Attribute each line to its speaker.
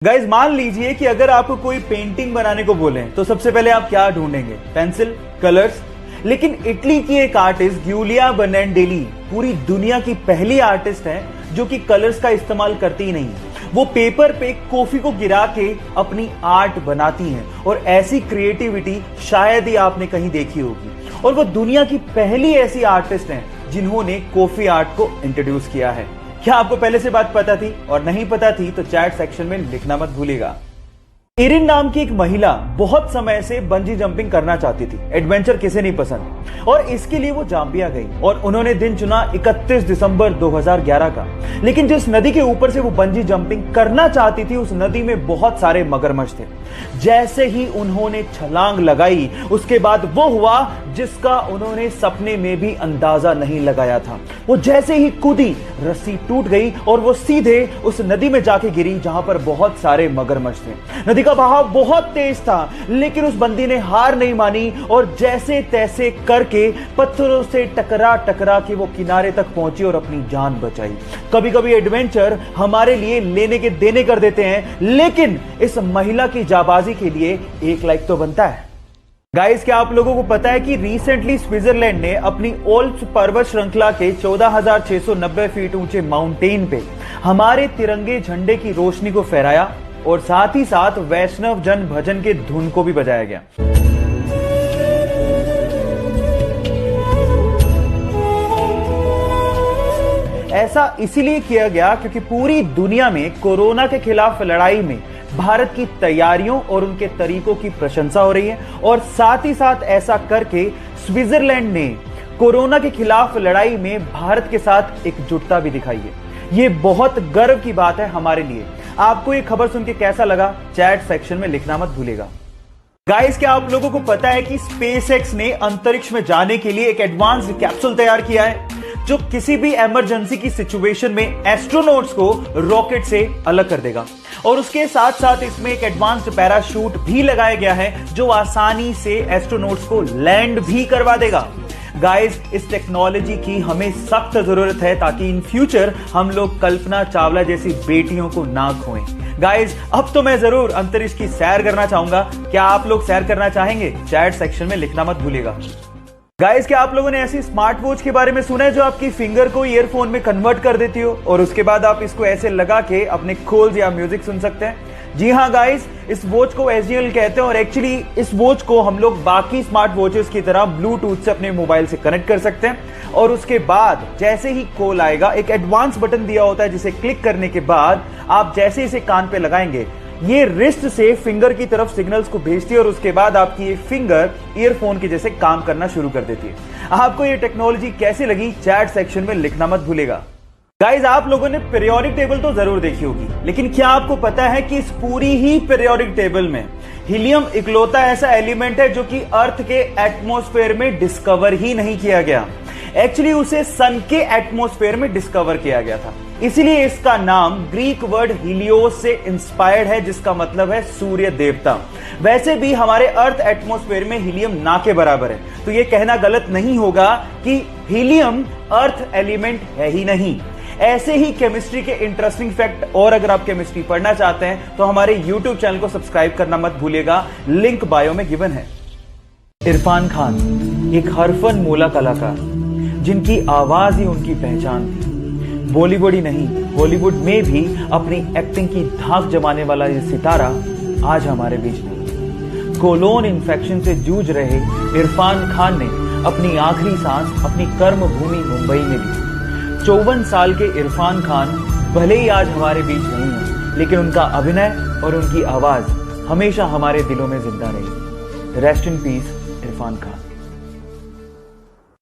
Speaker 1: Guys मान लीजिए कि अगर आपको कोई पेंटिंग बनाने को बोले तो सबसे पहले आप क्या ढूंढेंगे? Pencil, colours. लेकिन इटली की एक आर्टिस्ट गिउलिया बनाडेली पूरी दुनिया की पहली आर्टिस्ट है जो कि कलर्स का इस्तेमाल करती ही नहीं है। वो पेपर पे कॉफी को गिरा के अपनी आर्ट बनाती हैं और ऐसी क्रिएटिविटी शायद ही आपने कहीं देखी होगी। और वो दुनिया की पहली ऐसी आर्टिस्ट हैं जिन्होंने कॉफी आर्ट को इंट्रोड्यूस किया है। क्या आपको पहले से बात पता थी? और नहीं पता थी तो चैट सेक्शन में लिखना मत भूलिएगा। इरिन नाम की एक महिला बहुत समय से बंजी जंपिंग करना चाहती थी। एडवेंचर किसे नहीं पसंद, और इसके लिए वो जाम्बिया गई और उन्होंने दिन चुना 31 दिसंबर 2011 का। लेकिन जिस नदी के ऊपर से वो बंजी जंपिंग करना चाहती थी उस नदी में बहुत सारे मगरमच्छ थे। जैसे ही उन्होंने छलांग लगाई उसके बाद वो हुआ जिसका उन्होंने सपने में भी अंदाजा नहीं लगाया था। वो जैसे ही कूदी रस्सी टूट गई और वो सीधे उस नदी में जाके गिरी जहां पर बहुत सारे मगरमच्छ थे। नदी का बहाव बहुत तेज था लेकिन उस बंदी ने हार नहीं मानी और जैसे तैसे करके पत्थरों से टकरा टकरा के वो किनारे तक पहुंची और अपनी जान बचाई। कभी कभी एडवेंचर हमारे लिए लेने के देने कर देते हैं, लेकिन इस महिला की जाबाजी के लिए एक लाइक तो बनता है। गाइस, क्या आप लोगों को पता है कि रिसेंटली स्विट्जरलैंड ने अपनी ओल्प्स पर्वत श्रृंखला के 14,690 फीट ऊंचे माउंटेन पे हमारे तिरंगे झंडे की रोशनी को फहराया और साथ ही साथ वैष्णव जन भजन के धुन को भी बजाया गया। ऐसा इसीलिए किया गया क्योंकि पूरी दुनिया में कोरोना के खिलाफ लड़ाई में भारत की तैयारियों और उनके तरीकों की प्रशंसा हो रही है, और साथ ही साथ ऐसा करके स्विट्जरलैंड ने कोरोना के खिलाफ लड़ाई में भारत के साथ एकजुटता भी दिखाई है। ये बहुत गर्व की बात है हमारे लिए। आपको ये खबर सुन के कैसा लगा? चैट सेक्शन में लिखना मत भूलिएगा। गाइस, क्या आप लोगों को पता है कि स्पेसएक्स ने अंतरिक्ष में जाने के लिए एक एडवांस्ड कैप्सूल तैयार किया है जो किसी भी इमरजेंसी की सिचुएशन में एस्ट्रोनॉट्स को रॉकेट से अलग कर देगा। और उसके साथ साथ इसमें एक एडवांस्ड पैराशूट भी लगाया गया है जो आसानी से एस्ट्रोनॉट्स को लैंड भी करवा देगा। गाइस, इस टेक्नोलॉजी की हमें सख्त जरूरत है ताकि इन फ्यूचर हम लोग कल्पना चावला जैसी बेटियों को ना खोएं। गाइस, अब तो मैं जरूर अंतरिक्ष की सैर करना चाहूंगा। क्या आप लोग सैर करना चाहेंगे? चैट सेक्शन में लिखना मत भूलिएगा। गाइस, क्या आप लोगों ने ऐसी स्मार्ट वॉच के बारे में सुना है जो आपकी फिंगर को ईयरफोन में कन्वर्ट कर देती हो और उसके बाद आप इसको ऐसे लगा के अपने कॉल्स या म्यूजिक सुन सकते हैं? जी हाँ गाइस, इस वॉच को एसजीएल कहते हैं और एक्चुअली इस वॉच को हम लोग बाकी स्मार्ट वॉचेस की तरह ब्लूटूथ से अपने मोबाइल से कनेक्ट कर सकते हैं। और उसके बाद जैसे ही कॉल आएगा एक एडवांस बटन दिया होता है जिसे क्लिक करने के बाद आप जैसे इसे कान पे लगाएंगे ये रिस्ट से फिंगर की तरफ सिग्नल्स को भेजती है और उसके बाद आपकी ये फिंगर ईयरफोन के जैसे काम करना शुरू कर देती है। आपको ये टेक्नोलॉजी कैसी लगी? चैट सेक्शन में लिखना मत भूलिएगा। गाइज, आप लोगों ने पीरियोडिक टेबल तो जरूर देखी होगी, लेकिन क्या आपको पता है कि इस पूरी ही पीरियोडिक टेबल में हीलियम इकलौता ऐसा एलिमेंट है जो कि अर्थ के एटमॉस्फेयर में डिस्कवर ही नहीं किया गया। एक्चुअली उसे सन के एटमॉस्फेयर में डिस्कवर किया गया था, इसीलिए इसका नाम ग्रीक वर्ड हीलियोस से इंस्पायर्ड है जिसका मतलब है सूर्य देवता। वैसे भी हमारे अर्थ एटमॉस्फेयर में हीलियम ना के बराबर है, तो यह कहना गलत नहीं होगा कि हीलियम अर्थ एलिमेंट है ही नहीं। ऐसे ही केमिस्ट्री के इंटरेस्टिंग फैक्ट और अगर आप केमिस्ट्री पढ़ना चाहते हैं तो हमारे यूट्यूब चैनल को सब्सक्राइब करना मत भूलिएगा, लिंक बायो में गिवन है। इरफान खान एक हरफन मोला कलाकार जिनकी आवाज ही उनकी पहचान थी। बॉलीवुड ही नहीं हॉलीवुड में भी अपनी एक्टिंग की धाक जमाने वाला ये सितारा आज हमारे बीच नहीं। कोलोन इन्फेक्शन से जूझ रहे इरफान खान ने अपनी आखिरी सांस अपनी कर्म भूमि मुंबई में ली। 54 साल के इरफान खान भले ही आज हमारे बीच नहीं है, लेकिन उनका अभिनय और उनकी आवाज हमेशा हमारे दिलों में जिंदा रही। Rest in peace Irfan Khan.